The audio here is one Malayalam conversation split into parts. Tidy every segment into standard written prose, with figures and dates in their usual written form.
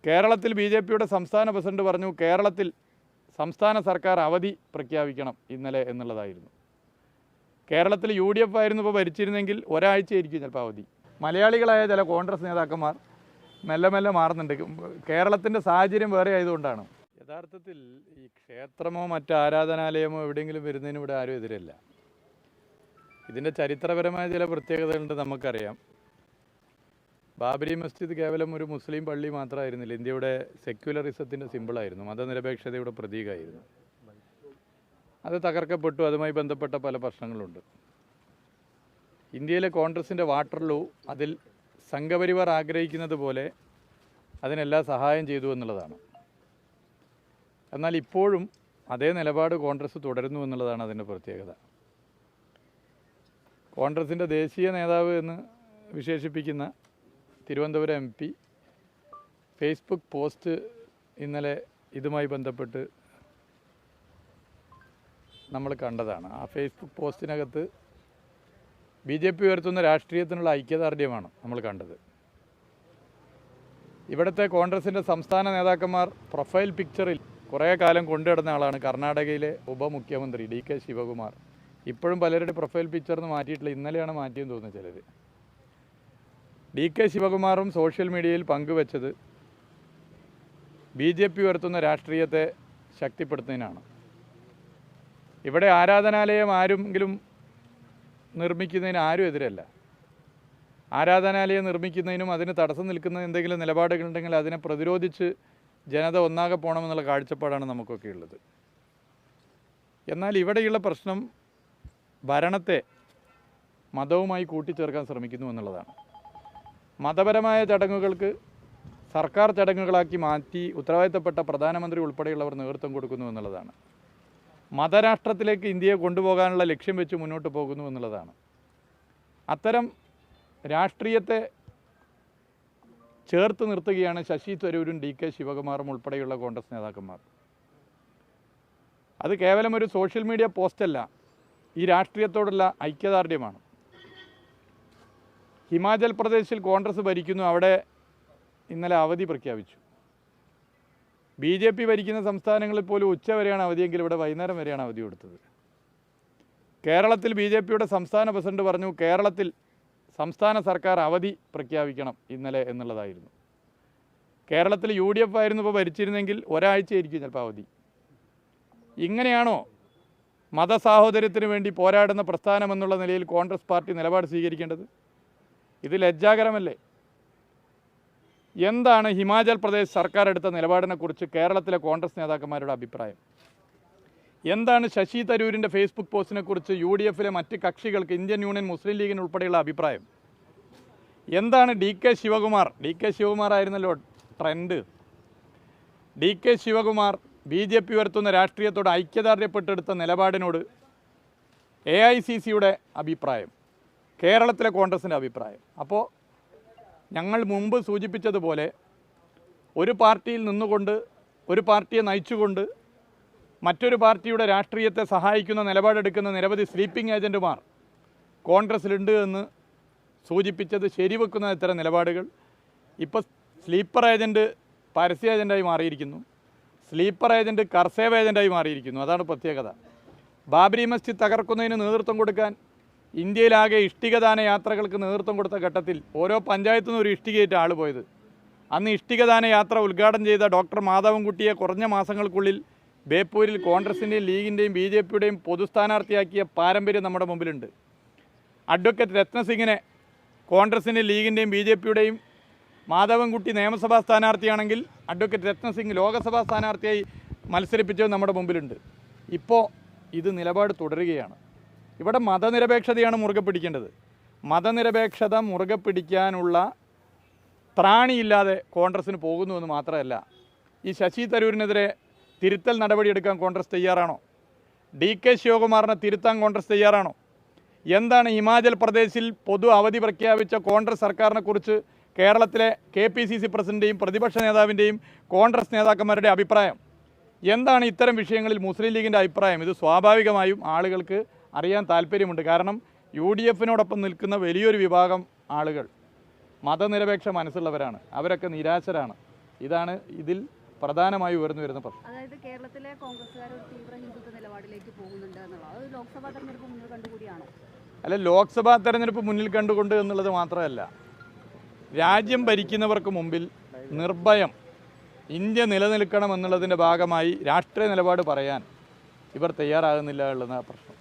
കേരളത്തിൽ ബി.ജെ.പിയുടെ സംസ്ഥാന പ്രസിഡന്റ് പറഞ്ഞു കേരളത്തിൽ സംസ്ഥാന സർക്കാർ അവധി പ്രഖ്യാപിക്കണം ഇന്നലെ എന്നുള്ളതായിരുന്നു. കേരളത്തിൽ UDF ആയിരുന്നു ഇപ്പോൾ ഭരിച്ചിരുന്നെങ്കിൽ ഒരാഴ്ചയായിരിക്കും ചിലപ്പോൾ അവധി. മലയാളികളായ ചില കോൺഗ്രസ് നേതാക്കന്മാർ മെല്ലെ മെല്ലെ മാറുന്നുണ്ട്. കേരളത്തിൻ്റെ സാഹചര്യം വേറെ ആയതുകൊണ്ടാണ്. യഥാർത്ഥത്തിൽ ഈ ക്ഷേത്രമോ മറ്റ് ആരാധനാലയമോ എവിടെയെങ്കിലും വരുന്നതിന് ഇവിടെ ആരും എതിരല്ല. ഇതിൻ്റെ ചരിത്രപരമായ ചില പ്രത്യേകതകളുണ്ട്, നമുക്കറിയാം. ബാബരി മസ്ജിദ് കേവലം ഒരു മുസ്ലിം പള്ളി മാത്രമായിരുന്നില്ല, ഇന്ത്യയുടെ സെക്യുലറിസത്തിൻ്റെ സിമ്പിളായിരുന്നു, മതനിരപേക്ഷതയുടെ പ്രതീകമായിരുന്നു. അത് തകർക്കപ്പെട്ടു. അതുമായി ബന്ധപ്പെട്ട പല പ്രശ്നങ്ങളുണ്ട്. ഇന്ത്യയിലെ കോൺഗ്രസിൻ്റെ വാട്ടർലൂ അതിൽ സംഘപരിവാർ ആഗ്രഹിക്കുന്നത് പോലെ അതിനെല്ലാം സഹായം ചെയ്തു എന്നുള്ളതാണ്. എന്നാൽ ഇപ്പോഴും അതേ നിലപാട് കോൺഗ്രസ് തുടരുന്നു എന്നുള്ളതാണ് അതിൻ്റെ പ്രത്യേകത. കോൺഗ്രസിൻ്റെ ദേശീയ നേതാവ് എന്ന് വിശേഷിപ്പിക്കുന്ന തിരുവനന്തപുരം MP ഫേസ്ബുക്ക് പോസ്റ്റ് ഇന്നലെ ഇതുമായി ബന്ധപ്പെട്ട് നമ്മൾ കണ്ടതാണ്. ആ ഫേസ്ബുക്ക് പോസ്റ്റിനകത്ത് BJP ഉയർത്തുന്ന രാഷ്ട്രീയത്തിനുള്ള ഐക്യദാർഢ്യമാണ് നമ്മൾ കണ്ടത്. ഇവിടുത്തെ കോൺഗ്രസിൻ്റെ സംസ്ഥാന നേതാക്കന്മാർ പ്രൊഫൈൽ പിക്ചറിൽ കുറേ കാലം കൊണ്ടുനടന്ന ആളാണ് കർണാടകയിലെ ഉപമുഖ്യമന്ത്രി DK ശിവകുമാർ. ഇപ്പോഴും പലരുടെ പ്രൊഫൈൽ പിക്ചറിന് മാറ്റിയിട്ടില്ല, ഇന്നലെയാണ് മാറ്റിയെന്ന് തോന്നുന്നു ചിലർ. DK ശിവകുമാറും സോഷ്യൽ മീഡിയയിൽ പങ്കുവച്ചത് BJP ഉയർത്തുന്ന രാഷ്ട്രീയത്തെ ശക്തിപ്പെടുത്തുന്നതിനാണ്. ഇവിടെ ആരാധനാലയം ആരെങ്കിലും നിർമ്മിക്കുന്നതിന് ആരും എതിരല്ല. ആരാധനാലയം നിർമ്മിക്കുന്നതിനും അതിന് തടസ്സം നിൽക്കുന്ന എന്തെങ്കിലും നിലപാടുകളുണ്ടെങ്കിൽ അതിനെ പ്രതിരോധിച്ച് ജനത ഒന്നാകെ പോകണമെന്നുള്ള കാഴ്ചപ്പാടാണ് നമുക്കൊക്കെ ഉള്ളത്. എന്നാൽ ഇവിടെയുള്ള പ്രശ്നം ഭരണത്തെ മതവുമായി കൂട്ടിച്ചേർക്കാൻ ശ്രമിക്കുന്നു എന്നുള്ളതാണ്. മതപരമായ ചടങ്ങുകൾക്ക് സർക്കാർ ചടങ്ങുകളാക്കി മാറ്റി ഉത്തരവാദിത്തപ്പെട്ട പ്രധാനമന്ത്രി ഉൾപ്പെടെയുള്ളവർ നേതൃത്വം കൊടുക്കുന്നു എന്നുള്ളതാണ്. മതരാഷ്ട്രത്തിലേക്ക് ഇന്ത്യയെ കൊണ്ടുപോകാനുള്ള ലക്ഷ്യം വെച്ച് മുന്നോട്ട് പോകുന്നു എന്നുള്ളതാണ്. അത്തരം രാഷ്ട്രീയത്തെ ചേർത്ത് നിർത്തുകയാണ് ശശി തരൂരും DK ശിവകുമാറും ഉൾപ്പെടെയുള്ള കോൺഗ്രസ് നേതാക്കന്മാർ. അത് കേവലം ഒരു സോഷ്യൽ മീഡിയ പോസ്റ്റല്ല, ഈ രാഷ്ട്രീയത്തോടുള്ള ഐക്യദാർഢ്യമാണ്. ഹിമാചൽ പ്രദേശിൽ കോൺഗ്രസ് ഭരിക്കുന്നു, അവിടെ ഇന്നലെ അവധി പ്രഖ്യാപിച്ചു. BJP ഭരിക്കുന്ന സംസ്ഥാനങ്ങളിൽ പോലും ഉച്ചവരെയാണ് അവധിയെങ്കിൽ ഇവിടെ വൈകുന്നേരം വരെയാണ് അവധി കൊടുത്തത്. കേരളത്തിൽ BJPയുടെ സംസ്ഥാന പ്രസിഡന്റ് പറഞ്ഞു കേരളത്തിൽ സംസ്ഥാന സർക്കാർ അവധി പ്രഖ്യാപിക്കണം ഇന്നലെ എന്നുള്ളതായിരുന്നു. കേരളത്തിൽ UDF ആയിരുന്നു ഇപ്പോൾ ഭരിച്ചിരുന്നെങ്കിൽ ഒരാഴ്ചയായിരിക്കും ചിലപ്പോൾ അവധി. ഇങ്ങനെയാണോ മതസാഹോദര്യത്തിന് വേണ്ടി പോരാടുന്ന പ്രസ്ഥാനമെന്നുള്ള നിലയിൽ കോൺഗ്രസ് പാർട്ടി നിലപാട് സ്വീകരിക്കേണ്ടത്? ഇത് ലജ്ജാകരമല്ലേ? എന്താണ് ഹിമാചൽ പ്രദേശ് സർക്കാർ എടുത്ത നിലപാടിനെക്കുറിച്ച് കേരളത്തിലെ കോൺഗ്രസ് നേതാക്കന്മാരുടെ അഭിപ്രായം? എന്താണ് ശശി തരൂരിൻ്റെ ഫേസ്ബുക്ക് പോസ്റ്റിനെക്കുറിച്ച് UDFലെ മറ്റ് കക്ഷികൾക്ക്, ഇന്ത്യൻ യൂണിയൻ മുസ്ലിം ലീഗിന് ഉൾപ്പെടെയുള്ള അഭിപ്രായം? എന്താണ് DK ശിവകുമാർ ആയിരുന്നല്ലോ ട്രെൻഡ്. DK ശിവകുമാർ BJP ഉയർത്തുന്ന രാഷ്ട്രീയത്തോട് ഐക്യദാർഢ്യപ്പെട്ടെടുത്ത നിലപാടിനോട് AICCയുടെ അഭിപ്രായം, കേരളത്തിലെ കോൺഗ്രസിൻ്റെ അഭിപ്രായം. അപ്പോൾ ഞങ്ങൾ മുമ്പ് സൂചിപ്പിച്ചതുപോലെ ഒരു പാർട്ടിയിൽ നിന്നുകൊണ്ട്, ഒരു പാർട്ടിയെ നയിച്ചുകൊണ്ട് മറ്റൊരു പാർട്ടിയുടെ രാഷ്ട്രീയത്തെ സഹായിക്കുന്ന നിലപാടെടുക്കുന്ന നിരവധി സ്ലീപ്പിംഗ് ഏജൻറ്റുമാർ കോൺഗ്രസ്സിലുണ്ട് എന്ന് സൂചിപ്പിച്ചത് ശരിവെക്കുന്ന ഇത്തരം നിലപാടുകൾ ഇപ്പോൾ സ്ലീപ്പർ ഏജൻറ്റ് പരസ്യ ഏജൻറ്റായി മാറിയിരിക്കുന്നു, സ്ലീപ്പർ ഏജൻറ്റ് കർസേവ് ഏജൻറ്റായി മാറിയിരിക്കുന്നു. അതാണ് പ്രത്യേകത. ബാബരി മസ്ജിദ് തകർക്കുന്നതിന് നേതൃത്വം കൊടുക്കാൻ ഇന്ത്യയിലാകെ ഇഷ്ടികദാന യാത്രകൾക്ക് നേതൃത്വം കൊടുത്ത ഘട്ടത്തിൽ ഓരോ പഞ്ചായത്തു നിന്നും ഒരു ഇഷ്ടികയേറ്റ ആൾ പോയത്. അന്ന് ഇഷ്ടികദാന യാത്ര ഉദ്ഘാടനം ചെയ്ത ഡോക്ടർ മാധവൻകുട്ടിയെ കുറഞ്ഞ മാസങ്ങൾക്കുള്ളിൽ ബേപ്പൂരിൽ കോൺഗ്രസിൻ്റെയും ലീഗിൻ്റെയും BJPയുടെയും പൊതുസ്ഥാനാർത്ഥിയാക്കിയ പാരമ്പര്യം നമ്മുടെ മുമ്പിലുണ്ട്. അഡ്വക്കേറ്റ് രത്നസിംഗിനെ കോൺഗ്രസിൻ്റെയും ലീഗിൻ്റെയും BJPയുടെയും മാധവൻകുട്ടി നിയമസഭാ സ്ഥാനാർത്ഥിയാണെങ്കിൽ അഡ്വക്കേറ്റ് രത്നസിംഗ് ലോക്സഭാ സ്ഥാനാർത്ഥിയായി മത്സരിപ്പിച്ചത് നമ്മുടെ മുമ്പിലുണ്ട്. ഇപ്പോൾ ഇത് നിലപാട് തുടരുകയാണ്. ഇവിടെ മതനിരപേക്ഷതയാണ് മുറുകെ പിടിക്കേണ്ടത്. മതനിരപേക്ഷത മുറുകെ പിടിക്കാനുള്ള ത്രാണിയില്ലാതെ കോൺഗ്രസ്സിന് പോകുന്നുവെന്ന് മാത്രമല്ല, ഈ ശശി തരൂരിനെതിരെ തിരുത്തൽ നടപടിയെടുക്കാൻ കോൺഗ്രസ് തയ്യാറാണോ? DK ശിവകുമാറിനെ തിരുത്താൻ കോൺഗ്രസ് തയ്യാറാണോ? എന്താണ് ഹിമാചൽ പ്രദേശിൽ പൊതു അവധി പ്രഖ്യാപിച്ച കോൺഗ്രസ് സർക്കാരിനെക്കുറിച്ച് കേരളത്തിലെ KPCC പ്രസിഡന്റിൻ്റെയും പ്രതിപക്ഷ നേതാവിൻ്റെയും കോൺഗ്രസ് നേതാക്കന്മാരുടെ അഭിപ്രായം? എന്താണ് ഇത്തരം വിഷയങ്ങളിൽ മുസ്ലിം ലീഗിൻ്റെ അഭിപ്രായം? ഇത് സ്വാഭാവികമായും ആളുകൾക്ക് അറിയാൻ താല്പര്യമുണ്ട്. കാരണം UDFനോടൊപ്പം നിൽക്കുന്ന വലിയൊരു വിഭാഗം ആളുകൾ മതനിരപേക്ഷ മനസ്സുള്ളവരാണ്, അവരൊക്കെ നിരാശരാണ്. ഇതാണ് ഇതിൽ പ്രധാനമായി ഉയർന്നു വരുന്ന പ്രശ്നം. അതായത് കേരളത്തിലെ കോൺഗ്രസ്സുകാർ ഒരു തീവ്ര ഹിന്ദുത്വ നിലപാടിലേക്ക് പോകുന്നുണ്ട് എന്നുള്ളത് അത് ലോക്സഭാ തെരഞ്ഞെടുപ്പ് മുന്നിൽ കണ്ടുകൂടിയാണോ? അല്ല, ലോക്സഭാ തെരഞ്ഞെടുപ്പ് മുന്നിൽ കണ്ടുകൊണ്ട് എന്നുള്ളത് മാത്രമല്ല, രാജ്യം ഭരിക്കുന്നവർക്ക് മുമ്പിൽ നിർഭയം ഇന്ത്യ നിലനിൽക്കണം എന്നുള്ളതിൻ്റെ ഭാഗമായി രാഷ്ട്രീയ നിലപാട് പറയാൻ ഇവർ തയ്യാറാകുന്നില്ല എന്നുള്ളതാണ് പ്രശ്നം.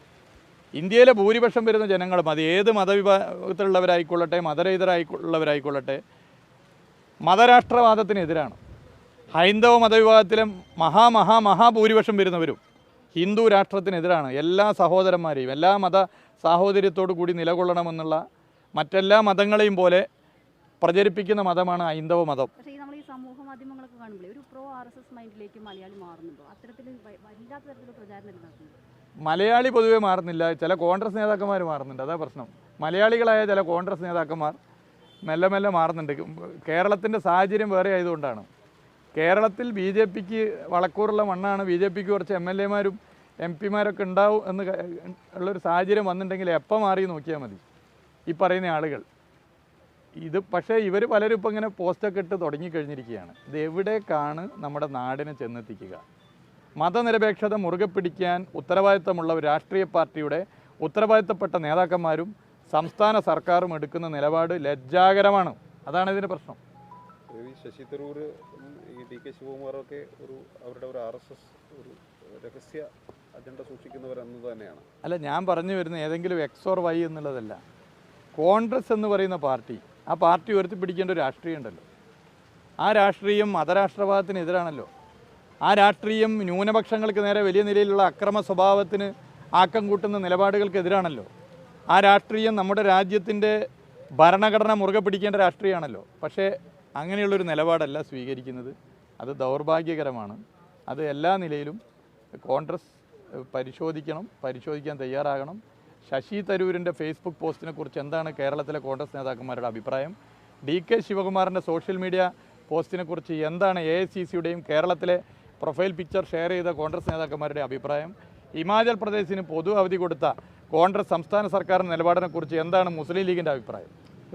ഇന്ത്യയിലെ ഭൂരിപക്ഷം വരുന്ന ജനങ്ങളും അത് ഏത് മതവിഭാഗത്തിലുള്ളവരായിക്കൊള്ളട്ടെ, മതരഹിതരായിട്ടുള്ളവരായിക്കൊള്ളട്ടെ, മതരാഷ്ട്രവാദത്തിനെതിരാണ്. ഹൈന്ദവ മതവിഭാഗത്തിലെ മഹാഭൂരിപക്ഷം വരുന്നവരും ഹിന്ദു രാഷ്ട്രത്തിനെതിരാണ്. എല്ലാ സഹോദരന്മാരെയും എല്ലാ മത സാഹോദര്യത്തോടു കൂടി നിലകൊള്ളണമെന്നുള്ള മറ്റെല്ലാ മതങ്ങളെയും പോലെ പ്രചരിപ്പിക്കുന്ന മതമാണ് ഹൈന്ദവ മതം. പക്ഷേ നമ്മൾ ഈ സമൂഹ മാധ്യമങ്ങളൊക്കെ കാണുമ്പോൾ ഒരു പ്രോ RSS മൈൻഡിലേക്ക് മലയാളി മാറുന്നുണ്ടോ? അത്തരത്തിൽ വല്ലാത്ത തരത്തിലുള്ള പ്രചാരണം നടത്തുന്നു. മലയാളി പൊതുവെ മാറുന്നില്ല, ചില കോൺഗ്രസ് നേതാക്കന്മാർ മാറുന്നുണ്ട്. അതാ പ്രശ്നം. മലയാളികളായ ചില കോൺഗ്രസ് നേതാക്കന്മാർ മെല്ലെ മെല്ലെ മാറുന്നുണ്ട്. കേരളത്തിൻ്റെ സാഹചര്യം വേറെ ആയതുകൊണ്ടാണ്. കേരളത്തിൽ BJPക്ക് വളക്കൂറുള്ള മണ്ണാണ്. BJPക്ക് കുറച്ച് MLA-മാരും MP-മാരൊക്കെ ഉണ്ടാവും എന്ന് ഉള്ളൊരു സാഹചര്യം വന്നിട്ടുണ്ടെങ്കിൽ എപ്പോൾ മാറി നോക്കിയാൽ മതി ഈ പറയുന്ന ആളുകൾ. ഇത് പക്ഷേ ഇവർ പലരും ഇപ്പം ഇങ്ങനെ പോസ്റ്റൊക്കെ ഇട്ട് തുടങ്ങിക്കഴിഞ്ഞിരിക്കുകയാണ്. ഇത് എവിടേക്കാണ് നമ്മുടെ നാടിനെ ചെന്നെത്തിക്കുക? മതനിരപേക്ഷത മുറുകെ പിടിക്കാൻ ഉത്തരവാദിത്തമുള്ള ഒരു രാഷ്ട്രീയ പാർട്ടിയുടെ ഉത്തരവാദിത്തപ്പെട്ട നേതാക്കന്മാരും സംസ്ഥാന സർക്കാരും എടുക്കുന്ന നിലപാട് ലജ്ജാകരമാണ്. അതാണ് ഇതിൻ്റെ പ്രശ്നം. ശശി തരൂർ, DK ശിവകുമാറൊക്കെ അവരുടെ ഒരു RSS ഒരു രഹസ്യ അജണ്ട സൂക്ഷിക്കുന്നവരെന്നത് തന്നെയാണ്. അല്ല, ഞാൻ പറഞ്ഞു വരുന്ന ഏതെങ്കിലും X or Y എന്നുള്ളതല്ല. കോൺഗ്രസ് എന്ന് പറയുന്ന പാർട്ടി, ആ പാർട്ടി ഉയർത്തിപ്പിടിക്കേണ്ട ഒരു രാഷ്ട്രീയം ഉണ്ടല്ലോ. ആ രാഷ്ട്രീയം മതരാഷ്ട്രവാദത്തിനെതിരാണല്ലോ. ആ രാഷ്ട്രീയം ന്യൂനപക്ഷങ്ങൾക്ക് നേരെ വലിയ നിലയിലുള്ള അക്രമ സ്വഭാവത്തിന് ആക്കം കൂട്ടുന്ന നിലപാടുകൾക്കെതിരാണല്ലോ. ആ രാഷ്ട്രീയം നമ്മുടെ രാജ്യത്തിൻ്റെ ഭരണഘടന മുറുകെ പിടിക്കേണ്ട രാഷ്ട്രീയമാണല്ലോ. പക്ഷേ അങ്ങനെയുള്ളൊരു നിലപാടല്ല സ്വീകരിക്കുന്നത്. അത് ദൗർഭാഗ്യകരമാണ്. അത് എല്ലാ നിലയിലും കോൺഗ്രസ് പരിശോധിക്കാൻ തയ്യാറാകണം. ശശി തരൂരിൻ്റെ ഫേസ്ബുക്ക് പോസ്റ്റിനെ കുറിച്ച് എന്താണ് കേരളത്തിലെ കോൺഗ്രസ് നേതാക്കന്മാരുടെ അഭിപ്രായം? DK ശിവകുമാറിൻ്റെ സോഷ്യൽ മീഡിയ പോസ്റ്റിനെ കുറിച്ച് എന്താണ് AICCയുടെയും കേരളത്തിലെ പ്രൊഫൈൽ പിക്ചർ ഷെയർ ചെയ്ത കോൺഗ്രസ് നേതാക്കന്മാരുടെ അഭിപ്രായം? ഹിമാചൽ പ്രദേശിന് പൊതു അവധി കൊടുത്ത കോൺഗ്രസ് സംസ്ഥാന സർക്കാരിൻ്റെ നിലപാടിനെക്കുറിച്ച് എന്താണ് മുസ്ലിം ലീഗിൻ്റെ അഭിപ്രായം?